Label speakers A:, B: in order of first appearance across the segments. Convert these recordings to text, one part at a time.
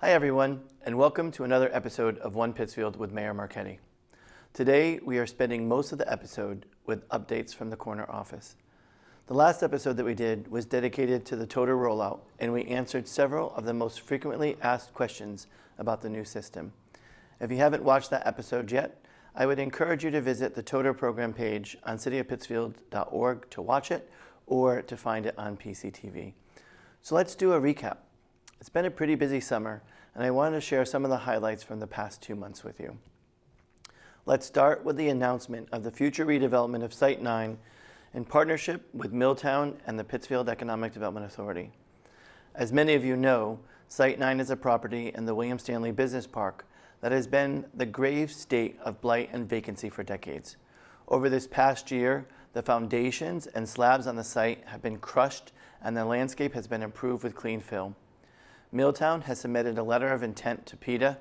A: Hi everyone, and welcome to another episode of One Pittsfield with Mayor Marchetti. Today we are spending most of the episode with updates from the corner office. The last episode that we did was dedicated to the toter rollout, and we answered several of the most frequently asked questions about the new system. If you haven't watched that episode yet, I would encourage you to visit the toter program page on cityofpittsfield.org to watch it or to find it on PCTV. So let's do a recap. It's been a pretty busy summer, and I wanted to share some of the highlights from the past 2 months with you. Let's start with the announcement of the future redevelopment of Site 9 in partnership with Milltown and the Pittsfield Economic Development Authority. As many of you know, Site 9 is a property in the William Stanley Business Park that has been the grave state of blight and vacancy for decades. Over this past year, the foundations and slabs on the site have been crushed and the landscape has been improved with clean fill. Milltown has submitted a letter of intent to PETA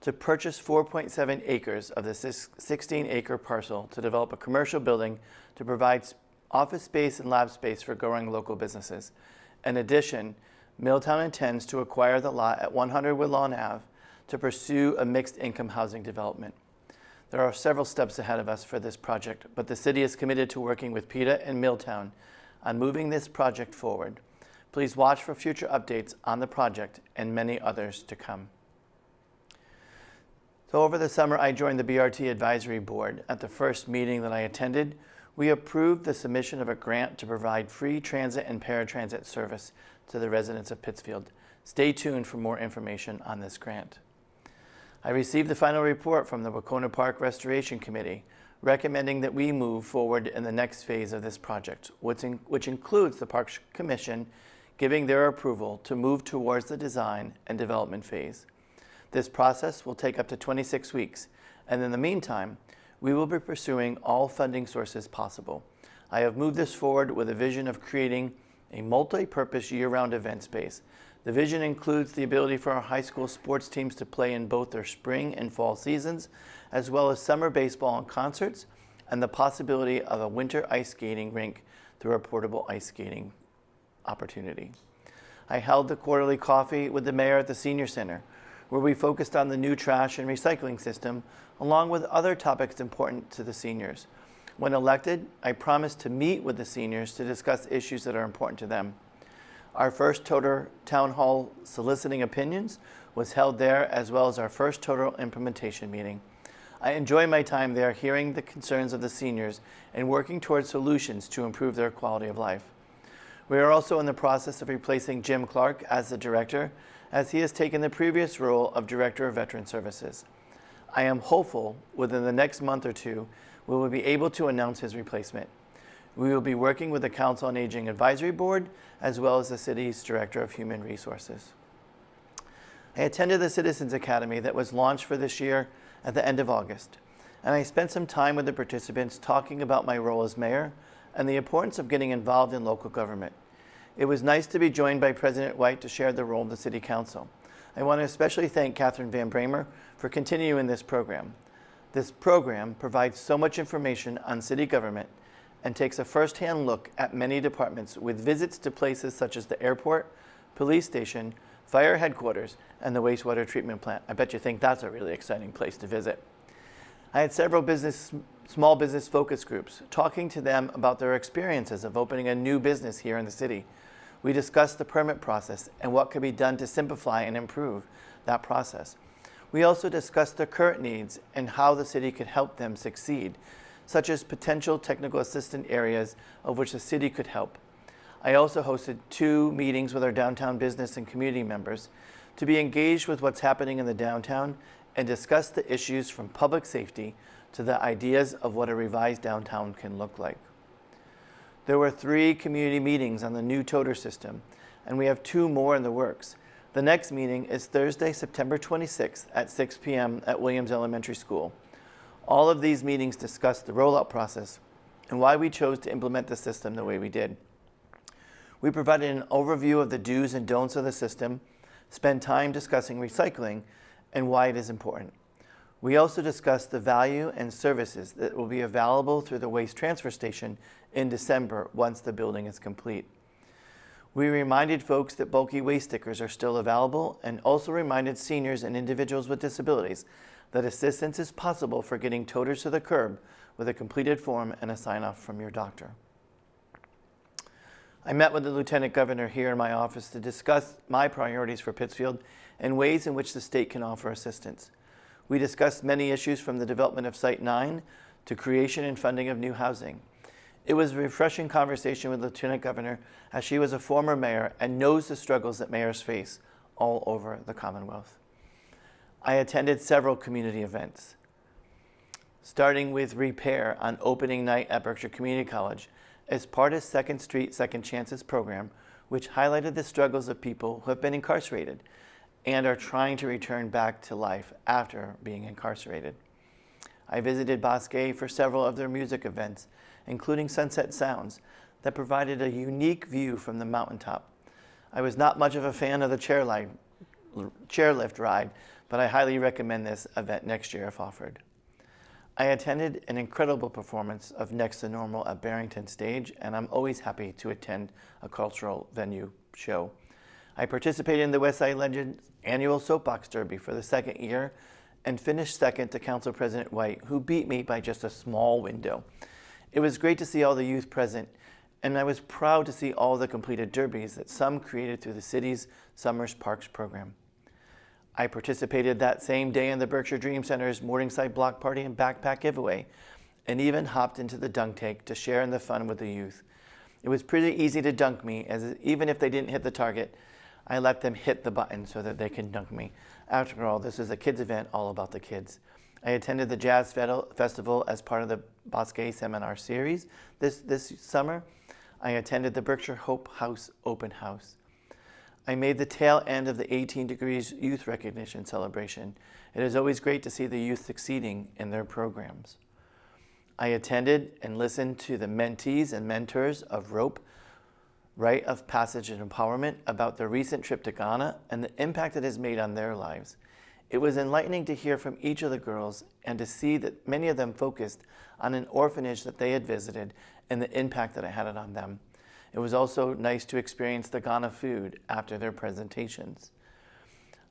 A: to purchase 4.7 acres of the 16-acre parcel to develop a commercial building to provide office space and lab space for growing local businesses. In addition, Milltown intends to acquire the lot at 100 Woodlawn Ave to pursue a mixed-income housing development. There are several steps ahead of us for this project, but the city is committed to working with PETA and Milltown on moving this project forward. Please watch for future updates on the project and many others to come. So over the summer, I joined the BRT Advisory Board. At the first meeting that I attended, we approved the submission of a grant to provide free transit and paratransit service to the residents of Pittsfield. Stay tuned for more information on this grant. I received the final report from the Wacona Park Restoration Committee, recommending that we move forward in the next phase of this project, which includes the Parks Commission giving their approval to move towards the design and development phase. This process will take up to 26 weeks, and in the meantime, we will be pursuing all funding sources possible. I have moved this forward with a vision of creating a multi-purpose year-round event space. The vision includes the ability for our high school sports teams to play in both their spring and fall seasons, as well as summer baseball and concerts, and the possibility of a winter ice skating rink through a portable ice skating opportunity. I held the quarterly coffee with the mayor at the Senior Center, where we focused on the new trash and recycling system, along with other topics important to the seniors. When elected, I promised to meet with the seniors to discuss issues that are important to them. Our first toter town hall soliciting opinions was held there, as well as our first toter implementation meeting. I enjoy my time there hearing the concerns of the seniors and working towards solutions to improve their quality of life. We are also in the process of replacing Jim Clark as the director, as he has taken the previous role of Director of Veteran Services. I am hopeful within the next month or two we will be able to announce his replacement. We will be working with the Council on Aging Advisory Board, as well as the city's Director of Human Resources. I attended the Citizens Academy that was launched for this year at the end of August, and I spent some time with the participants talking about my role as mayor and the importance of getting involved in local government. It was nice to be joined by President White to share the role of the City Council. I want to especially thank Catherine Van Bramer for continuing this program. This program provides so much information on city government and takes a first-hand look at many departments with visits to places such as the airport, police station, fire headquarters, and the wastewater treatment plant. I bet you think that's a really exciting place to visit. I had several small business focus groups, talking to them about their experiences of opening a new business here in the city. We discussed the permit process and what could be done to simplify and improve that process. We also discussed their current needs and how the city could help them succeed, such as potential technical assistant areas of which the city could help. I also hosted 2 meetings with our downtown business and community members to be engaged with what's happening in the downtown and discuss the issues from public safety to the ideas of what a revised downtown can look like. There were 3 community meetings on the new toter system, and we have 2 more in the works. The next meeting is Thursday, September 26th at 6 p.m. at Williams Elementary School. All of these meetings discuss the rollout process and why we chose to implement the system the way we did. We provided an overview of the do's and don'ts of the system, spent time discussing recycling and why it is important. We also discussed the value and services that will be available through the waste transfer station in December once the building is complete. We reminded folks that bulky waste stickers are still available and also reminded seniors and individuals with disabilities that assistance is possible for getting toters to the curb with a completed form and a sign-off from your doctor. I met with the Lieutenant Governor here in my office to discuss my priorities for Pittsfield and ways in which the state can offer assistance. We discussed many issues from the development of Site 9 to creation and funding of new housing. It was a refreshing conversation with Lieutenant Governor, as she was a former mayor and knows the struggles that mayors face all over the Commonwealth. I attended several community events, starting with Repair on opening night at Berkshire Community College as part of Second Street Second Chances program, which highlighted the struggles of people who have been incarcerated and are trying to return back to life after being incarcerated. I visited Bosque for several of their music events, including Sunset Sounds, that provided a unique view from the mountaintop. I was not much of a fan of the chairlift ride, but I highly recommend this event next year if offered. I attended an incredible performance of Next to Normal at Barrington Stage, and I'm always happy to attend a cultural venue show. I participated in the Westside Legends annual Soapbox Derby for the second year and finished second to Council President White, who beat me by just a small window. It was great to see all the youth present, and I was proud to see all the completed derbies that some created through the city's Summers Parks program. I participated that same day in the Berkshire Dream Center's Morningside Block Party and Backpack Giveaway, and even hopped into the dunk tank to share in the fun with the youth. It was pretty easy to dunk me, as even if they didn't hit the target, I let them hit the button so that they can dunk me. After all, this is a kids event all about the kids. I attended the Jazz Festival as part of the Bosque Seminar Series this summer. I attended the Berkshire Hope House Open House. I made the tail end of the 18 Degrees Youth Recognition Celebration. It is always great to see the youth succeeding in their programs. I attended and listened to the mentees and mentors of ROPE, Rite of Passage and Empowerment, about their recent trip to Ghana and the impact it has made on their lives. It was enlightening to hear from each of the girls and to see that many of them focused on an orphanage that they had visited and the impact that it had on them. It was also nice to experience the Ghana food after their presentations.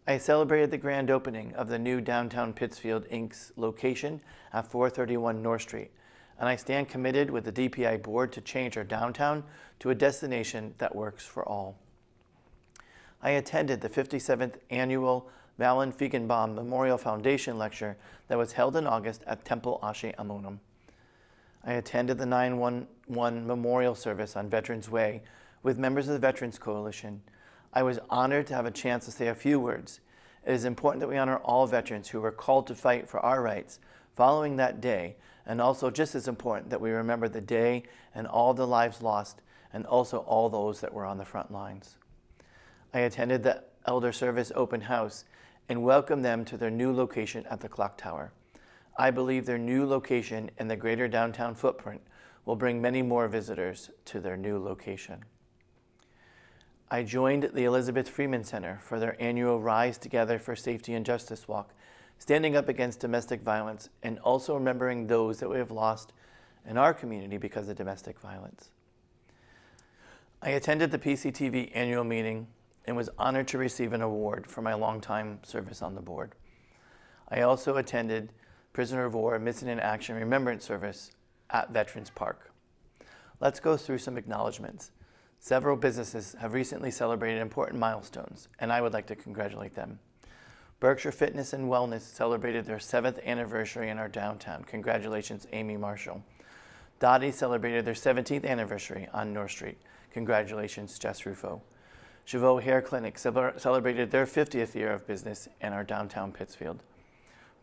A: I celebrated the grand opening of the new Downtown Pittsfield Inc.'s location at 431 North Street, and I stand committed with the DPI board to change our downtown to a destination that works for all. I attended the 57th annual Malin Feigenbaum Memorial Foundation lecture that was held in August at Temple Ashe Amunum. I attended the 911 memorial service on Veterans Way with members of the Veterans Coalition. I was honored to have a chance to say a few words. It is important that we honor all veterans who were called to fight for our rights following that day, and also just as important that we remember the day and all the lives lost, and also all those that were on the front lines. I attended the Elder Service Open House and welcomed them to their new location at the Clock Tower. I believe their new location and the greater downtown footprint will bring many more visitors to their new location. I joined the Elizabeth Freeman Center for their annual Rise Together for Safety and Justice walk, standing up against domestic violence and also remembering those that we have lost in our community because of domestic violence. I attended the PCTV annual meeting and was honored to receive an award for my longtime service on the board. I also attended Prisoner of War Missing in Action Remembrance Service at Veterans Park. Let's go through some acknowledgements. Several businesses have recently celebrated important milestones, and I would like to congratulate them. Berkshire Fitness and Wellness celebrated their 7th anniversary in our downtown. Congratulations, Amy Marshall. Dottie celebrated their 17th anniversary on North Street. Congratulations, Jess Ruffo. Chavot Hair Clinic celebrated their 50th year of business in our downtown Pittsfield.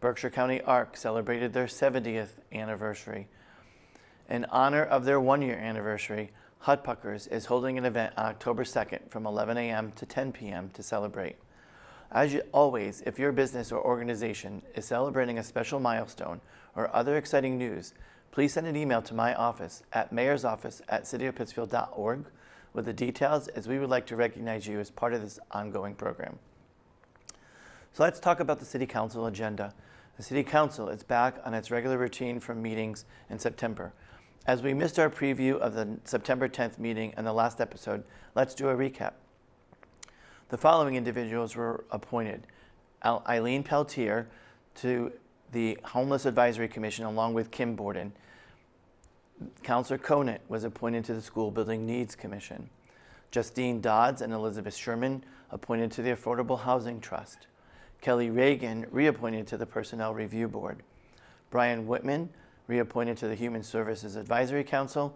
A: Berkshire County ARC celebrated their 70th anniversary. In honor of their 1-year anniversary, Hutpuckers is holding an event on October 2nd from 11 a.m. to 10 p.m. to celebrate. As always, if your business or organization is celebrating a special milestone or other exciting news, please send an email to my office at mayorsoffice@cityofpittsfield.org with the details, as we would like to recognize you as part of this ongoing program. So let's talk about the City Council agenda. The City Council is back on its regular routine for meetings in September. As we missed our preview of the September 10th meeting and the last episode, let's do a recap. The following individuals were appointed. Eileen Peltier to the Homeless Advisory Commission along with Kim Borden. Councilor Conant was appointed to the School Building Needs Commission. Justine Dodds and Elizabeth Sherman appointed to the Affordable Housing Trust. Kelly Reagan reappointed to the Personnel Review Board. Brian Whitman reappointed to the Human Services Advisory Council,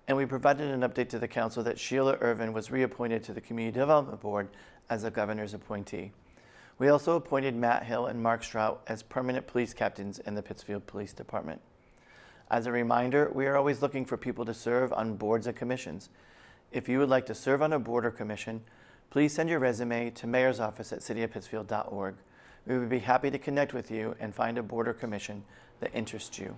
A: and we provided an update to the council that Sheila Irvin was reappointed to the Community Development Board as a governor's appointee. We also appointed Matt Hill and Mark Strout as permanent police captains in the Pittsfield Police Department. As a reminder, we are always looking for people to serve on boards and commissions. If you would like to serve on a board or commission, please send your resume to mayorsoffice@cityofpittsfield.org. We would be happy to connect with you and find a board or commission that interests you.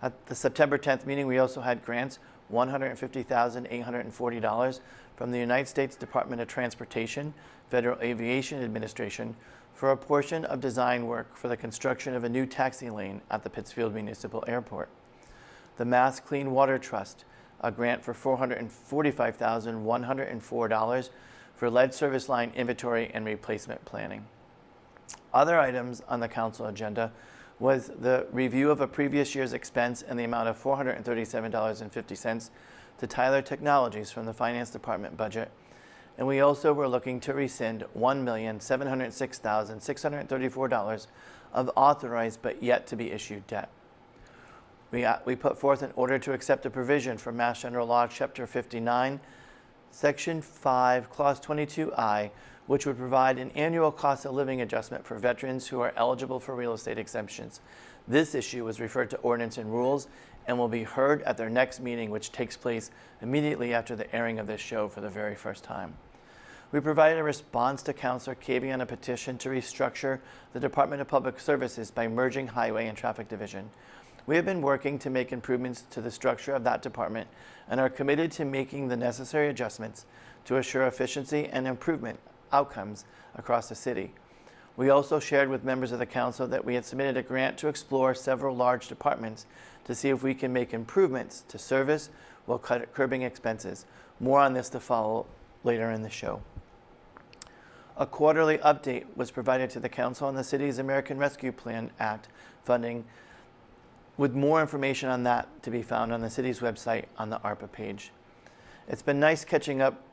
A: At the September 10th meeting, we also had grants, $150,840 from the United States Department of Transportation, Federal Aviation Administration, for a portion of design work for the construction of a new taxi lane at the Pittsfield Municipal Airport. The Mass Clean Water Trust, a grant for $445,104 for lead service line inventory and replacement planning. Other items on the council agenda was the review of a previous year's expense in the amount of $437.50 to Tyler Technologies from the Finance Department budget. And we also were looking to rescind $1,706,634 of authorized but yet to be issued debt. We put forth an order to accept a provision from Mass General Law, Chapter 59, Section 5, Clause 22I, which would provide an annual cost of living adjustment for veterans who are eligible for real estate exemptions. This issue was referred to Ordinance and Rules and will be heard at their next meeting, which takes place immediately after the airing of this show for the very first time. We provided a response to Councilor Cavey on a petition to restructure the Department of Public Services by merging Highway and Traffic Division. We have been working to make improvements to the structure of that department and are committed to making the necessary adjustments to assure efficiency and improvement outcomes across the city. We also shared with members of the council that we had submitted a grant to explore several large departments to see if we can make improvements to service while curbing expenses. More on this to follow later in the show. A quarterly update was provided to the council on the city's American Rescue Plan Act funding, with more information on that to be found on the city's website on the ARPA page. It's been nice catching up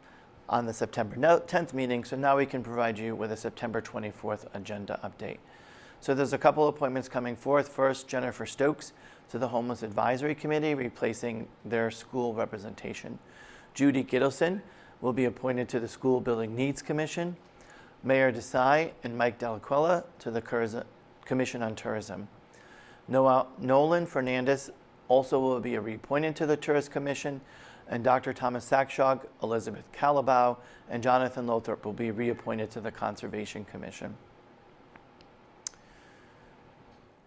A: on the September 10th meeting, so now we can provide you with a September 24th agenda update. So there's a couple appointments coming forth. First, Jennifer Stokes to the Homeless Advisory Committee, replacing their school representation. Judy Gittleson will be appointed to the School Building Needs Commission. Mayor Desai and Mike Delaquila to the Commission on Tourism. Nolan Fernandez also will be reappointed to the Tourist Commission, and Dr. Thomas Sackshog, Elizabeth Calabow, and Jonathan Lothrop will be reappointed to the Conservation Commission.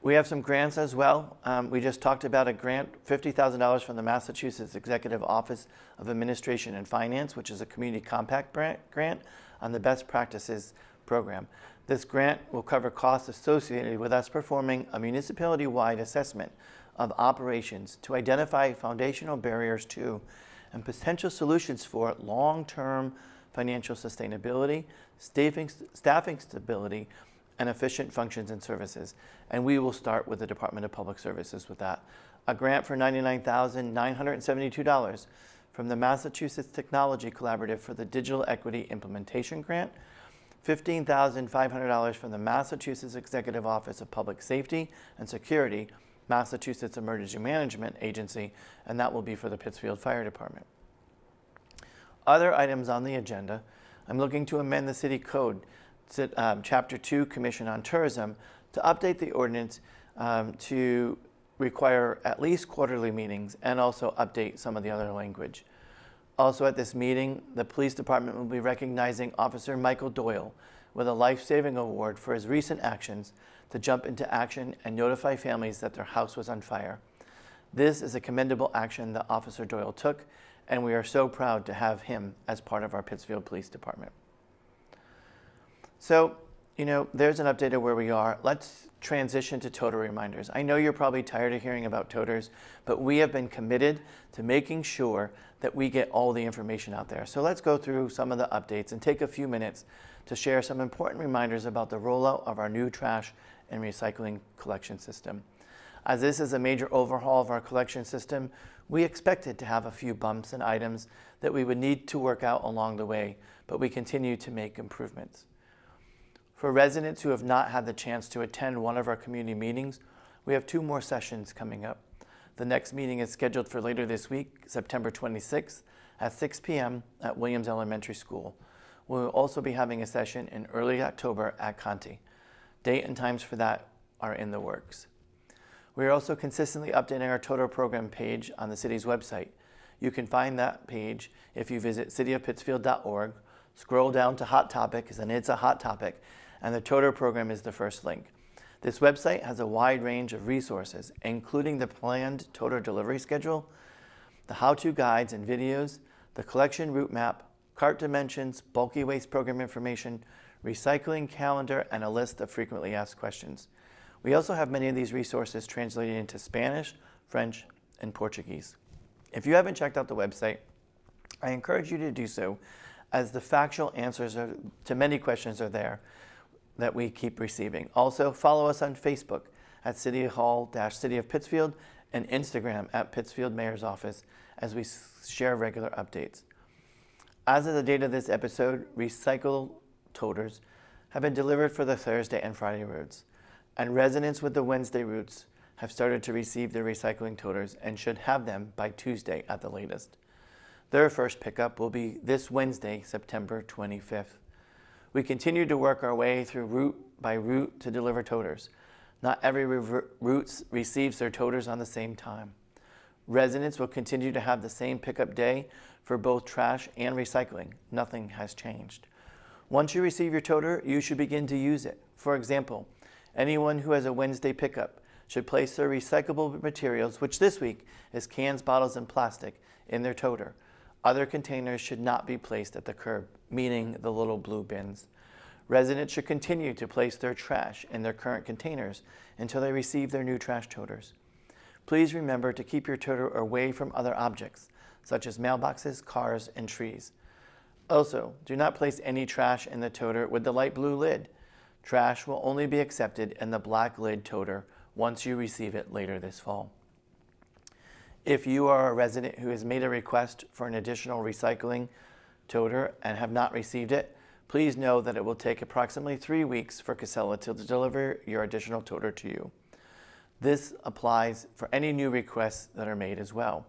A: We have some grants as well. We just talked about a grant, $50,000 from the Massachusetts Executive Office of Administration and Finance, which is a community compact grant on the Best Practices program. This grant will cover costs associated with us performing a municipality-wide assessment of operations to identify foundational barriers to and potential solutions for long-term financial sustainability, staffing stability, and efficient functions and services. And we will start with the Department of Public Services with that. A grant for $99,972 from the Massachusetts Technology Collaborative for the Digital Equity Implementation Grant, $15,500 from the Massachusetts Executive Office of Public Safety and Security, Massachusetts Emergency Management Agency, and that will be for the Pittsfield Fire Department. Other items on the agenda, I'm looking to amend the city code, Chapter 2, Commission on Tourism, to update the ordinance to require at least quarterly meetings and also update some of the other language. Also at this meeting, the police department will be recognizing Officer Michael Doyle with a life-saving award for his recent actions to jump into action and notify families that their house was on fire. This is a commendable action that Officer Doyle took, and we are so proud to have him as part of our Pittsfield Police Department. So There's an update of where we are. Let's transition to toter reminders. I know you're probably tired of hearing about toters, but we have been committed to making sure that we get all the information out there. So let's go through some of the updates and take a few minutes to share some important reminders about the rollout of our new trash and recycling collection system. As this is a major overhaul of our collection system, we expected to have a few bumps and items that we would need to work out along the way, but we continue to make improvements. For residents who have not had the chance to attend one of our community meetings, we have 2 more sessions coming up. The next meeting is scheduled for later this week, September 26th at 6 p.m. at Williams Elementary School. We will also be having a session in early October at Conti. Date and times for that are in the works. We are also consistently updating our toter program page on the city's website. You can find that page if you visit cityofpittsfield.org, scroll down to Hot Topics, and it's a hot topic, and the toter program is the first link. This website has a wide range of resources, including the planned toter delivery schedule, the how-to guides and videos, the collection route map, cart dimensions, bulky waste program information, recycling calendar, and a list of frequently asked questions. We also have many of these resources translated into Spanish, French, and Portuguese. If you haven't checked out the website, I encourage you to do so, as the factual answers to many questions are there that we keep receiving. Also, follow us on Facebook at City Hall-City of Pittsfield and Instagram at Pittsfield Mayor's Office as we share regular updates. As of the date of this episode, recycled toters have been delivered for the Thursday and Friday routes, and residents with the Wednesday routes have started to receive their recycling toters and should have them by Tuesday at the latest. Their first pickup will be this Wednesday, September 25th. We continue to work our way through route by route to deliver toters. Not every route receives their toters on the same time. Residents will continue to have the same pickup day for both trash and recycling. Nothing has changed. Once you receive your toter, you should begin to use it. For example, anyone who has a Wednesday pickup should place their recyclable materials, which this week is cans, bottles, and plastic, in their toter. Other containers should not be placed at the curb, meaning the little blue bins. Residents should continue to place their trash in their current containers until they receive their new trash toters. Please remember to keep your toter away from other objects, such as mailboxes, cars, and trees. Also, do not place any trash in the toter with the light blue lid. Trash will only be accepted in the black lid toter once you receive it later this fall. If you are a resident who has made a request for an additional recycling toter and have not received it, please know that it will take approximately 3 weeks for Casella to deliver your additional toter to you. This applies for any new requests that are made as well.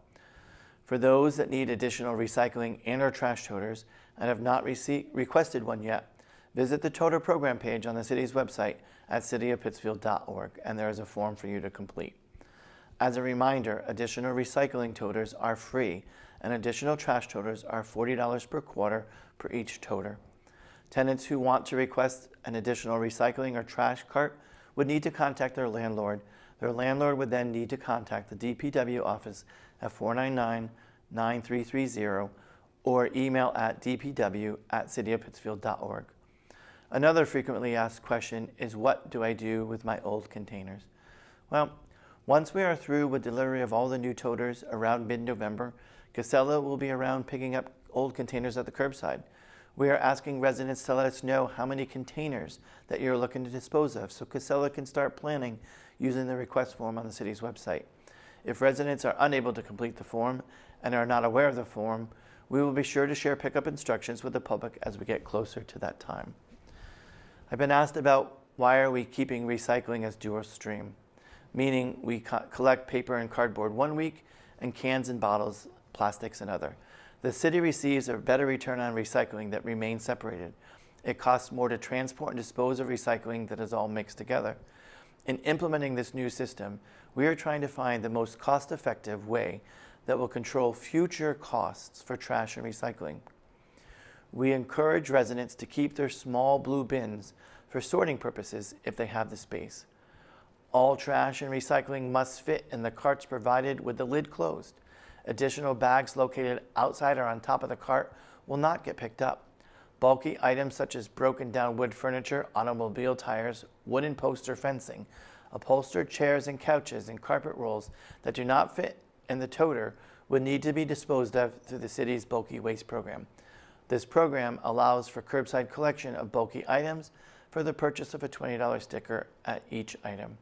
A: For those that need additional recycling and or trash toters and have not requested one yet, visit the toter program page on the city's website at cityofpittsfield.org, and there is a form for you to complete. As a reminder, additional recycling toters are free, and additional trash toters are $40 per quarter per each toter. Tenants who want to request an additional recycling or trash cart would need to contact their landlord. Their landlord would then need to contact the DPW office at 499-9330 or email at dpw@cityofpittsfield.org. Another frequently asked question is, what do I do with my old containers? Well, once we are through with delivery of all the new toters around mid-November, Casella will be around picking up old containers at the curbside. We are asking residents to let us know how many containers that you're looking to dispose of, so Casella can start planning using the request form on the city's website. If residents are unable to complete the form and are not aware of the form, we will be sure to share pickup instructions with the public as we get closer to that time. I've been asked about why are we keeping recycling as dual stream, meaning we collect paper and cardboard one week and cans and bottles, plastics another. The city receives a better return on recycling that remains separated. It costs more to transport and dispose of recycling that is all mixed together. In implementing this new system, we are trying to find the most cost-effective way that will control future costs for trash and recycling. We encourage residents to keep their small blue bins for sorting purposes if they have the space. All trash and recycling must fit in the carts provided with the lid closed. Additional bags located outside or on top of the cart will not get picked up. Bulky items such as broken down wood furniture, automobile tires, wooden posts or fencing, upholstered chairs and couches, and carpet rolls that do not fit in the toter would need to be disposed of through the city's bulky waste program. This program allows for curbside collection of bulky items for the purchase of a $20 sticker at each item.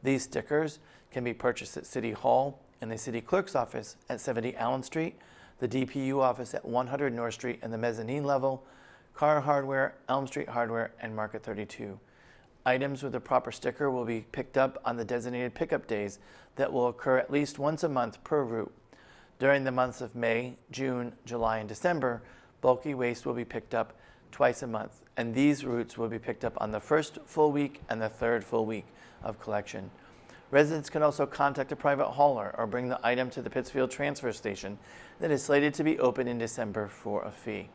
A: These stickers can be purchased at City Hall, in the City Clerk's office at 70 Allen Street, the DPU office at 100 North Street in the mezzanine level, Car Hardware, Elm Street Hardware, and Market 32. Items with a proper sticker will be picked up on the designated pickup days that will occur at least once a month per route. During the months of May, June, July, and December, bulky waste will be picked up twice a month, and these routes will be picked up on the first full week and the third full week of collection. Residents can also contact a private hauler or bring the item to the Pittsfield transfer station that is slated to be open in December for a fee.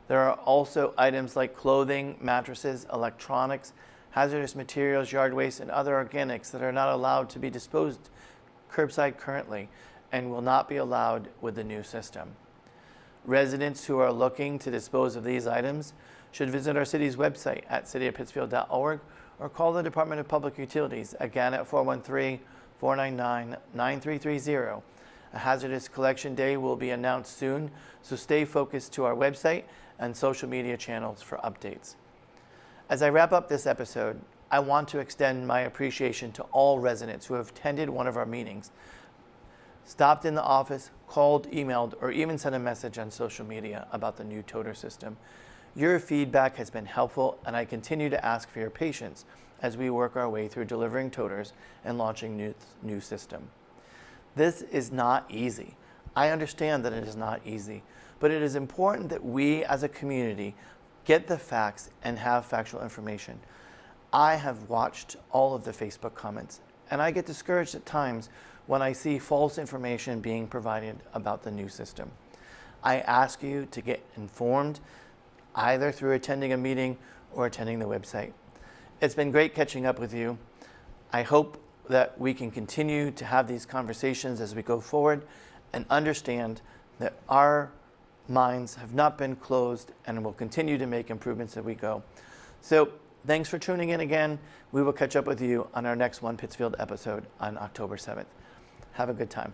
A: There are also items like clothing, mattresses, electronics, hazardous materials, yard waste, and other organics that are not allowed to be disposed curbside currently and will not be allowed with the new system. Residents who are looking to dispose of these items should visit our city's website at cityofpittsfield.org or call the Department of Public Utilities, again at 413-499-9330. A hazardous collection day will be announced soon, so stay focused to our website and social media channels for updates. As I wrap up this episode, I want to extend my appreciation to all residents who have attended one of our meetings, stopped in the office, called, emailed, or even sent a message on social media about the new toter system. Your feedback has been helpful, and I continue to ask for your patience as we work our way through delivering toters and launching new system. This is not easy. I understand that it is not easy, but it is important that we as a community get the facts and have factual information. I have watched all of the Facebook comments, and I get discouraged at times when I see false information being provided about the new system. I ask you to get informed, either through attending a meeting or attending the website. It's been great catching up with you. I hope that we can continue to have these conversations as we go forward and understand that our minds have not been closed and will continue to make improvements as we go. So thanks for tuning in again. We will catch up with you on our next One Pittsfield episode on October 7th. Have a good time.